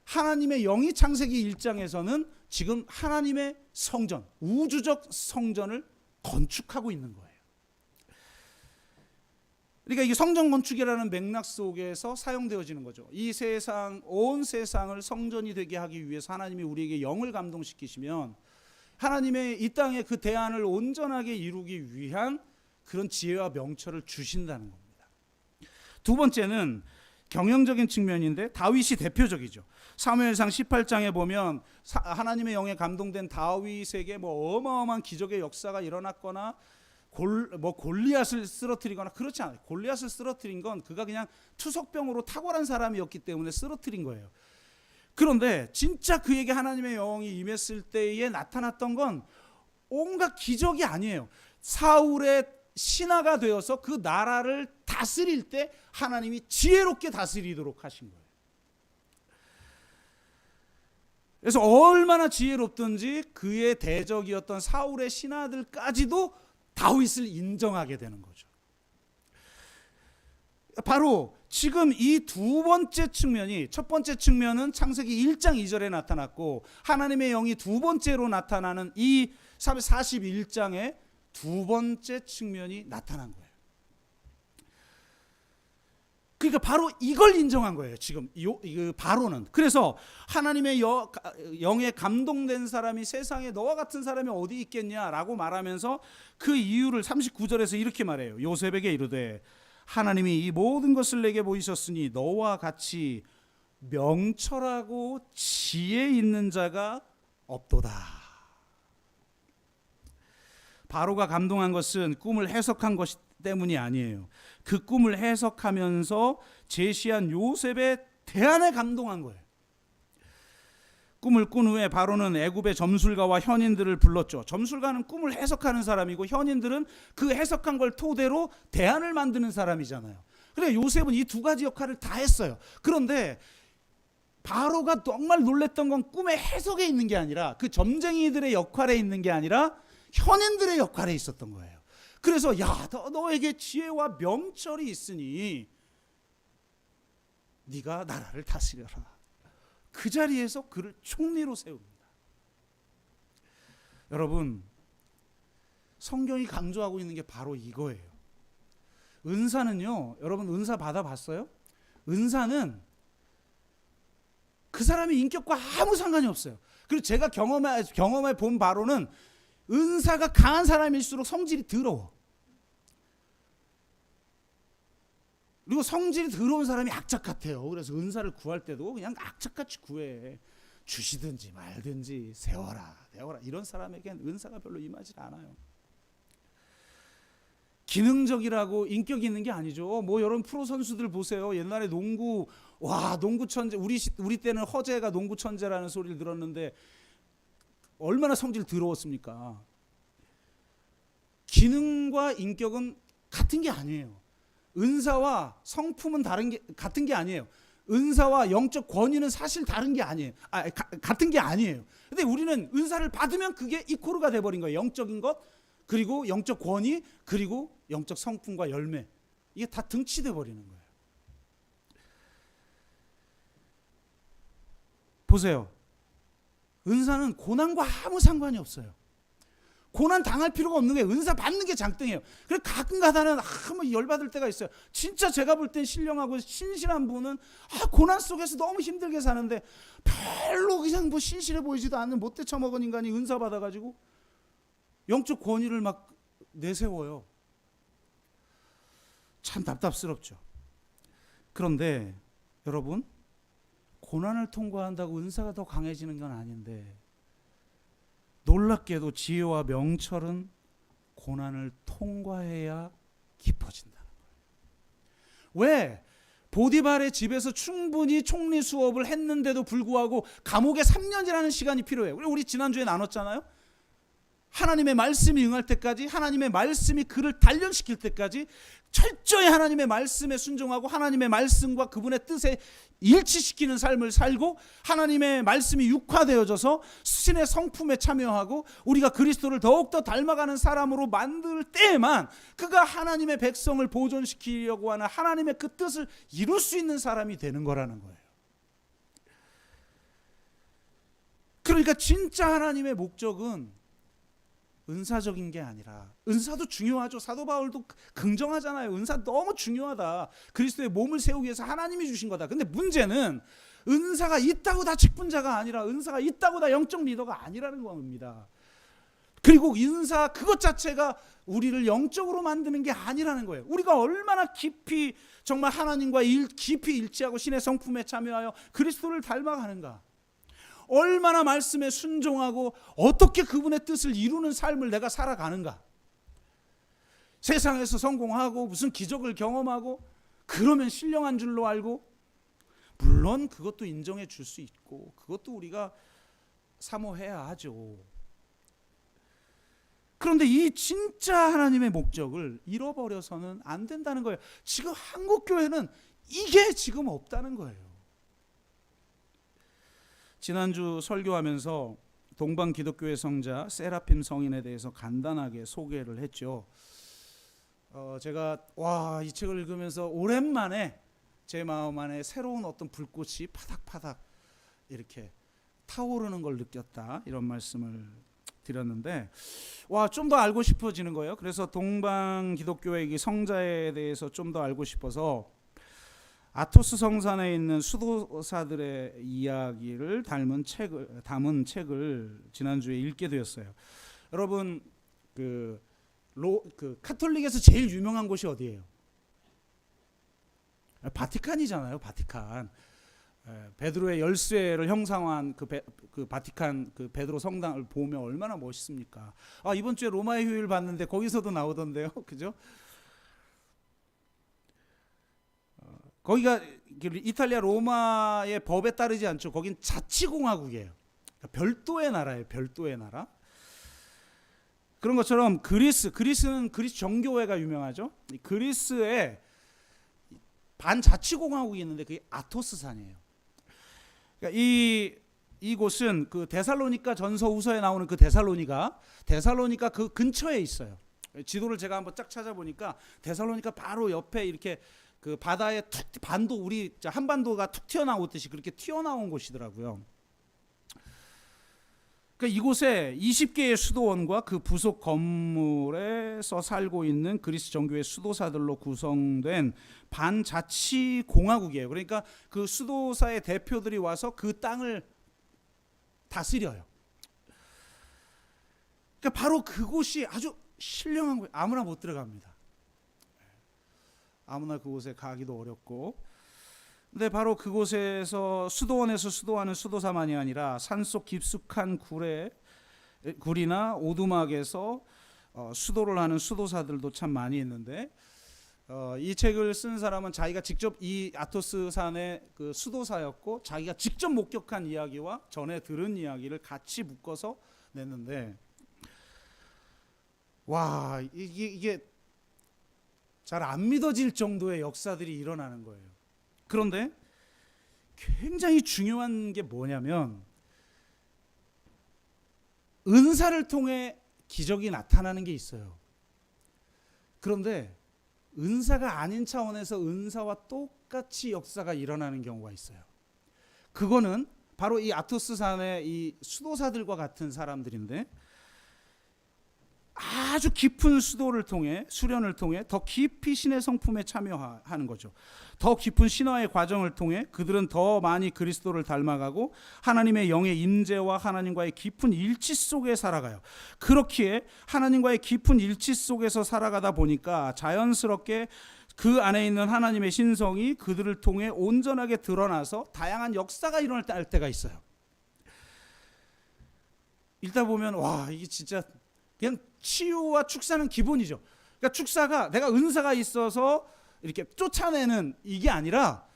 하나님의 영이 창세기 1장에서는 지금 하나님의 성전, 우주적 성전을 건축하고 있는 거예요. 그러니까 이게 성전 건축이라는 맥락 속에서 사용되어지는 거죠. 이 세상, 온 세상을 성전이 되게 하기 위해서 하나님이 우리에게 영을 감동시키시면 하나님의 이 땅의 그 대안을 온전하게 이루기 위한 그런 지혜와 명철을 주신다는 겁니다. 두 번째는 경영적인 측면인데, 다윗이 대표적이죠. 사무엘상 18장에 보면 하나님의 영에 감동된 다윗에게 뭐 어마어마한 기적의 역사가 일어났거나 골리앗을 쓰러뜨리거나 그렇지 않아요. 골리앗을 쓰러뜨린 건 그가 그냥 투석병으로 탁월한 사람이었기 때문에 쓰러뜨린 거예요. 그런데 진짜 그에게 하나님의 영이 임했을 때에 나타났던 건 온갖 기적이 아니에요. 사울의 신하가 되어서 그 나라를 다스릴 때 하나님이 지혜롭게 다스리도록 하신 거예요. 그래서 얼마나 지혜롭든지 그의 대적이었던 사울의 신하들까지도 다윗을 인정하게 되는 거죠. 바로 지금 이 두 번째 측면이, 첫 번째 측면은 창세기 1장 2절에 나타났고 하나님의 영이 두 번째로 나타나는 이 41장의 두 번째 측면이 나타난 거예요. 그러니까 바로 이걸 인정한 거예요. 지금 바로는. 그래서 하나님의 영에 감동된 사람이 세상에 너와 같은 사람이 어디 있겠냐라고 말하면서 그 이유를 39절에서 이렇게 말해요. 요셉에게 이르되 하나님이 이 모든 것을 내게 보이셨으니 너와 같이 명철하고 지혜 있는 자가 없도다. 바로가 감동한 것은 꿈을 해석한 것 때문이 아니에요. 그 꿈을 해석하면서 제시한 요셉의 대안에 감동한 거예요. 꿈을 꾼 후에 바로는 애굽의 점술가와 현인들을 불렀죠. 점술가는 꿈을 해석하는 사람이고 현인들은 그 해석한 걸 토대로 대안을 만드는 사람이잖아요. 그래 요셉은 이 두 가지 역할을 다 했어요. 그런데 바로가 정말 놀랬던 건 꿈의 해석에 있는 게 아니라 그 점쟁이들의 역할에 있는 게 아니라 현인들의 역할에 있었던 거예요. 그래서 야, 너에게 지혜와 명철이 있으니 네가 나라를 다스려라. 그 자리에서 그를 총리로 세웁니다. 여러분, 성경이 강조하고 있는 게 바로 이거예요. 은사는요, 여러분 은사 받아봤어요? 은사는 그 사람의 인격과 아무 상관이 없어요. 그리고 제가 경험해 본 바로는 은사가 강한 사람일수록 성질이 더러워. 그리고 성질이 더러운 사람이 악착 같아요. 그래서 은사를 구할 때도 그냥 악착같이 구해. 주시든지 말든지 세워라 내워라. 이런 사람에겐 은사가 별로 임하지 않아요. 기능적이라고 인격이 있는 게 아니죠. 뭐 여러분 프로 선수들 보세요. 옛날에 농구 천재. 우리 때는 허재가 농구 천재라는 소리를 들었는데 얼마나 성질 더러웠습니까? 기능과 인격은 같은 게 아니에요. 은사와 성품은 같은 게 아니에요. 은사와 영적 권위는 사실 다른 게 아니에요. 같은 게 아니에요. 근데 우리는 은사를 받으면 그게 이코르가 돼버린 거예요. 영적인 것, 그리고 영적 권위, 그리고 영적 성품과 열매. 이게 다 등치돼 버리는 거예요. 보세요. 은사는 고난과 아무 상관이 없어요. 고난 당할 필요가 없는 거예요. 은사 받는 게 장땡이에요. 그래서 가끔 가다는 뭐 열받을 때가 있어요. 진짜 제가 볼 땐 신령하고 신실한 분은 고난 속에서 너무 힘들게 사는데 별로 그냥 뭐 신실해 보이지도 않는 못돼 처먹은 인간이 은사 받아가지고 영적 권위를 막 내세워요. 참 답답스럽죠. 그런데 여러분, 고난을 통과한다고 은사가 더 강해지는 건 아닌데 놀랍게도 지혜와 명철은 고난을 통과해야 깊어진다는 거예요. 왜? 보디발의 집에서 충분히 총리 수업을 했는데도 불구하고 감옥에 3년이라는 시간이 필요해요. 우리 지난주에 나눴잖아요. 하나님의 말씀이 응할 때까지, 하나님의 말씀이 그를 단련시킬 때까지 철저히 하나님의 말씀에 순종하고 하나님의 말씀과 그분의 뜻에 일치시키는 삶을 살고 하나님의 말씀이 육화되어져서 신의 성품에 참여하고 우리가 그리스도를 더욱더 닮아가는 사람으로 만들 때에만 그가 하나님의 백성을 보존시키려고 하는 하나님의 그 뜻을 이룰 수 있는 사람이 되는 거라는 거예요. 그러니까 진짜 하나님의 목적은 은사적인 게 아니라, 은사도 중요하죠. 사도 바울도 긍정하잖아요. 은사 너무 중요하다. 그리스도의 몸을 세우기 위해서 하나님이 주신 거다. 근데 문제는 은사가 있다고 다 직분자가 아니라 은사가 있다고 다 영적 리더가 아니라는 겁니다. 그리고 은사 그것 자체가 우리를 영적으로 만드는 게 아니라는 거예요. 우리가 얼마나 깊이 정말 하나님과 깊이 일치하고 신의 성품에 참여하여 그리스도를 닮아가는가, 얼마나 말씀에 순종하고 어떻게 그분의 뜻을 이루는 삶을 내가 살아가는가. 세상에서 성공하고 무슨 기적을 경험하고 그러면 신령한 줄로 알고, 물론 그것도 인정해 줄 수 있고 그것도 우리가 사모해야 하죠. 그런데 이 진짜 하나님의 목적을 잃어버려서는 안 된다는 거예요. 지금 한국교회는 이게 지금 없다는 거예요. 지난주 설교하면서 동방 기독교의 성자 세라핌 성인에 대해서 간단하게 소개를 했죠. 제가 이 책을 읽으면서 오랜만에 제 마음 안에 새로운 어떤 불꽃이 파닥파닥 이렇게 타오르는 걸 느꼈다, 이런 말씀을 드렸는데 좀 더 알고 싶어지는 거예요. 그래서 동방 기독교의 이 성자에 대해서 좀 더 알고 싶어서 아토스 성산에 있는 수도사들의 이야기를 담은 책을 지난주에 읽게 되었어요. 여러분, 그 카톨릭에서 제일 유명한 곳이 어디예요? 바티칸이잖아요. 바티칸. 베드로의 열쇠를 형상화한 그 바티칸 그 베드로 성당을 보면 얼마나 멋있습니까? 이번 주에 로마의 휴일 봤는데 거기서도 나오던데요. 그죠? 거기가 이탈리아 로마의 법에 따르지 않죠. 거긴 자치공화국이에요. 그러니까 별도의 나라예요. 별도의 나라. 그런 것처럼 그리스는 그리스 정교회가 유명하죠. 그리스에 반자치공화국이 있는데 그게 아토스산이에요. 그러니까 이곳은 그 데살로니가 전서 후서에 나오는 그 데살로니가 그 근처에 있어요. 지도를 제가 한번 쫙 찾아보니까 데살로니가 바로 옆에 이렇게 그 바다에 우리 한반도가 툭 튀어나오듯이 그렇게 튀어나온 곳이더라고요. 그러니까 이곳에 20개의 수도원과 그 부속 건물에서 살고 있는 그리스 정교회 수도사들로 구성된 반자치 공화국이에요. 그러니까 그 수도사의 대표들이 와서 그 땅을 다스려요. 그러니까 바로 그곳이 아주 신령한 거예요. 아무나 못 들어갑니다. 아무나 그곳에 가기도 어렵고. 근데 바로 그곳에서 수도원에서 수도하는 수도사만이 아니라 산속 깊숙한 굴이나 오두막에서 수도를 하는 수도사들도 참 많이 있는데, 이 책을 쓴 사람은 자기가 직접 이 아토스산의 그 수도사였고 자기가 직접 목격한 이야기와 전에 들은 이야기를 같이 묶어서 냈는데, 이게 잘 안 믿어질 정도의 역사들이 일어나는 거예요. 그런데 굉장히 중요한 게 뭐냐면 은사를 통해 기적이 나타나는 게 있어요. 그런데 은사가 아닌 차원에서 은사와 똑같이 역사가 일어나는 경우가 있어요. 그거는 바로 이 아토스산의 이 수도사들과 같은 사람들인데, 아주 깊은 수련을 통해 더 깊이 신의 성품에 참여하는 거죠. 더 깊은 신화의 과정을 통해 그들은 더 많이 그리스도를 닮아가고 하나님의 영의 임재와 하나님과의 깊은 일치 속에 살아가요. 그렇기에 하나님과의 깊은 일치 속에서 살아가다 보니까 자연스럽게 그 안에 있는 하나님의 신성이 그들을 통해 온전하게 드러나서 다양한 역사가 일어날 때가 있어요. 읽다 보면 이게 진짜 그냥 치유와 축사는 기본이죠. 그러니까 축사가 내가 은사가 있어서 이렇게 쫓아내는 이게 아니라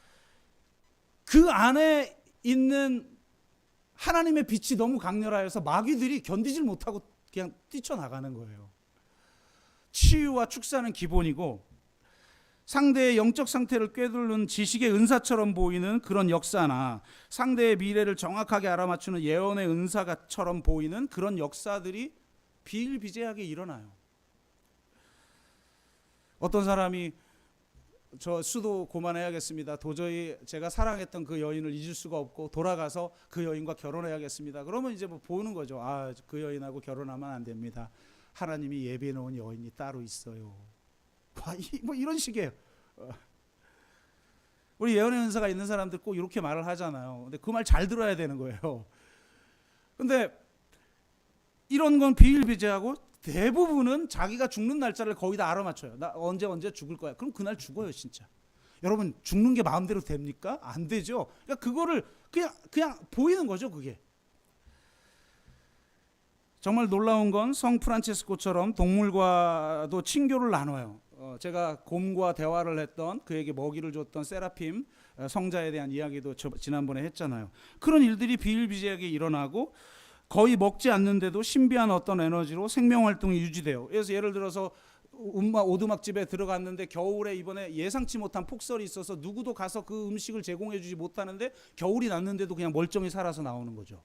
그 안에 있는 하나님의 빛이 너무 강렬하여서 마귀들이 견디질 못하고 그냥 뛰쳐나가는 거예요. 치유와 축사는 기본이고, 상대의 영적 상태를 꿰뚫는 지식의 은사처럼 보이는 그런 역사나 상대의 미래를 정확하게 알아맞추는 예언의 은사처럼 보이는 그런 역사들이 비일비재하게 일어나요. 어떤 사람이 저 수도 그만해야겠습니다. 도저히 제가 사랑했던 그 여인을 잊을 수가 없고 돌아가서 그 여인과 결혼해야겠습니다. 그러면 이제 보는 거죠. 그 여인하고 결혼하면 안 됩니다. 하나님이 예비해 놓은 여인이 따로 있어요. 이런 식이에요. 우리 예언의 은사가 있는 사람들 꼭 이렇게 말을 하잖아요. 근데 그 말 잘 들어야 되는 거예요. 근데 이런 건 비일비재하고 대부분은 자기가 죽는 날짜를 거의 다 알아맞혀요. 나 언제 죽을 거야. 그럼 그날 죽어요, 진짜. 여러분, 죽는 게 마음대로 됩니까? 안 되죠. 그러니까 그거를 그냥 보이는 거죠, 그게. 정말 놀라운 건 성 프란체스코처럼 동물과도 친교를 나눠요. 제가 곰과 대화를 했던, 그에게 먹이를 줬던 세라핌 성자에 대한 이야기도 지난번에 했잖아요. 그런 일들이 비일비재하게 일어나고 거의 먹지 않는데도 신비한 어떤 에너지로 생명 활동이 유지돼요. 그래서 예를 들어서 오두막집에 들어갔는데 겨울에 이번에 예상치 못한 폭설이 있어서 누구도 가서 그 음식을 제공해 주지 못하는데 겨울이 났는데도 그냥 멀쩡히 살아서 나오는 거죠.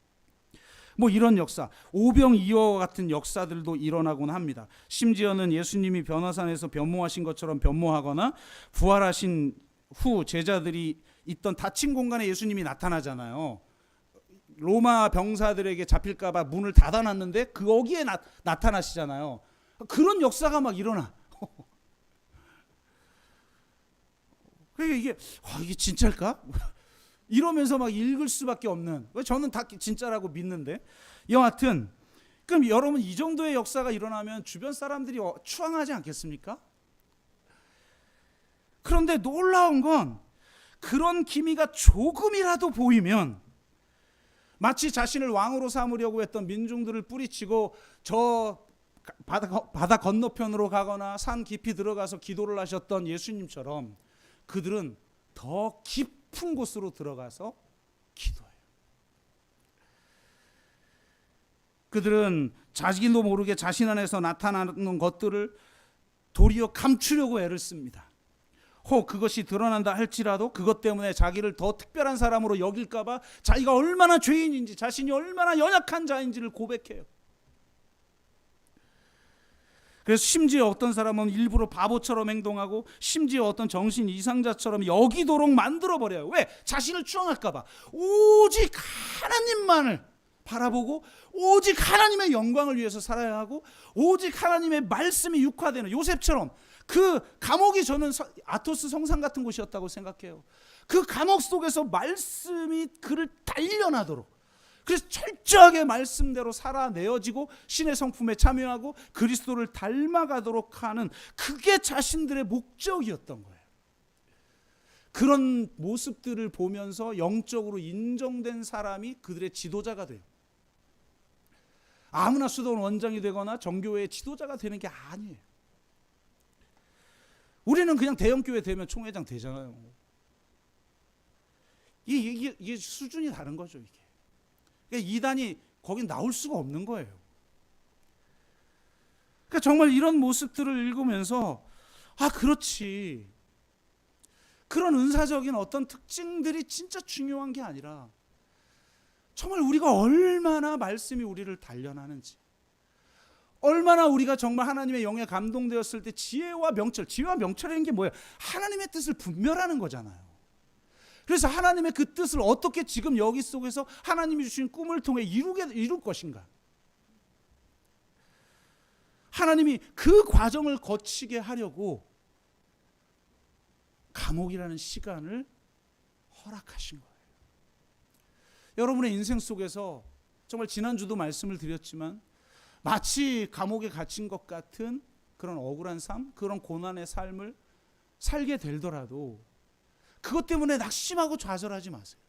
뭐 이런 역사, 오병이어 같은 역사들도 일어나곤 합니다. 심지어는 예수님이 변화산에서 변모하신 것처럼 변모하거나 부활하신 후 제자들이 있던 닫힌 공간에 예수님이 나타나잖아요. 로마 병사들에게 잡힐까 봐 문을 닫아놨는데 거기에 나타나시잖아요. 그런 역사가 막 일어나. 그러니까 이게 진짜일까? 이러면서 막 읽을 수밖에 없는. 저는 다 진짜라고 믿는데. 여하튼 그럼 여러분 이 정도의 역사가 일어나면 주변 사람들이 추앙하지 않겠습니까? 그런데 놀라운 건 그런 기미가 조금이라도 보이면 마치 자신을 왕으로 삼으려고 했던 민중들을 뿌리치고 저 바다 건너편으로 가거나 산 깊이 들어가서 기도를 하셨던 예수님처럼 그들은 더 깊은 곳으로 들어가서 기도해요. 그들은 자기도 모르게 자신 안에서 나타나는 것들을 도리어 감추려고 애를 씁니다. 혹 그것이 드러난다 할지라도 그것 때문에 자기를 더 특별한 사람으로 여길까 봐 자기가 얼마나 죄인인지 자신이 얼마나 연약한 자인지를 고백해요. 그래서 심지어 어떤 사람은 일부러 바보처럼 행동하고 심지어 어떤 정신 이상자처럼 여기도록 만들어버려요. 왜? 자신을 추앙할까 봐. 오직 하나님만을 바라보고 오직 하나님의 영광을 위해서 살아야 하고 오직 하나님의 말씀이 육화되는 요셉처럼 그 감옥이 저는 아토스 성산 같은 곳이었다고 생각해요. 그 감옥 속에서 말씀이 그를 단련하도록 그래서 철저하게 말씀대로 살아내어지고 신의 성품에 참여하고 그리스도를 닮아가도록 하는 그게 자신들의 목적이었던 거예요. 그런 모습들을 보면서 영적으로 인정된 사람이 그들의 지도자가 돼요. 아무나 수도원 원장이 되거나 정교회의 지도자가 되는 게 아니에요. 우리는 그냥 대형교회 되면 총회장 되잖아요. 이게 수준이 다른 거죠. 이게. 그러니까 이단이 거긴 나올 수가 없는 거예요. 그러니까 정말 이런 모습들을 읽으면서 그렇지. 그런 은사적인 어떤 특징들이 진짜 중요한 게 아니라 정말 우리가 얼마나 말씀이 우리를 단련하는지 얼마나 우리가 정말 하나님의 영에 감동되었을 때 지혜와 명철이라는 게 뭐예요? 하나님의 뜻을 분별하는 거잖아요. 그래서 하나님의 그 뜻을 어떻게 지금 여기 속에서 하나님이 주신 꿈을 통해 이룰 것인가? 하나님이 그 과정을 거치게 하려고 감옥이라는 시간을 허락하신 거예요. 여러분의 인생 속에서 정말 지난주도 말씀을 드렸지만 마치 감옥에 갇힌 것 같은 그런 억울한 삶, 그런 고난의 삶을 살게 되더라도 그것 때문에 낙심하고 좌절하지 마세요.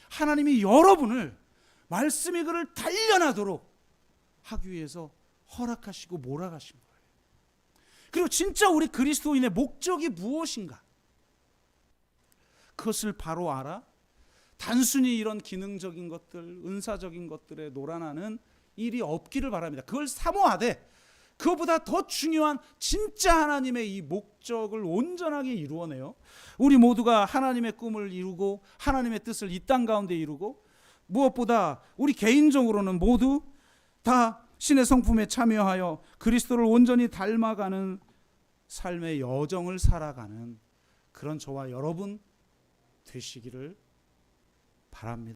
하나님이 여러분을 말씀이 그를 단련하도록 하기 위해서 허락하시고 몰아가신 거예요. 그리고 진짜 우리 그리스도인의 목적이 무엇인가? 그것을 바로 알아 단순히 이런 기능적인 것들, 은사적인 것들에 놀아나는 일이 없기를 바랍니다. 그걸 사모하되 그것보다 더 중요한 진짜 하나님의 이 목적을 온전하게 이루어내요. 우리 모두가 하나님의 꿈을 이루고 하나님의 뜻을 이 땅 가운데 이루고 무엇보다 우리 개인적으로는 모두 다 신의 성품에 참여하여 그리스도를 온전히 닮아가는 삶의 여정을 살아가는 그런 저와 여러분 되시기를 바랍니다.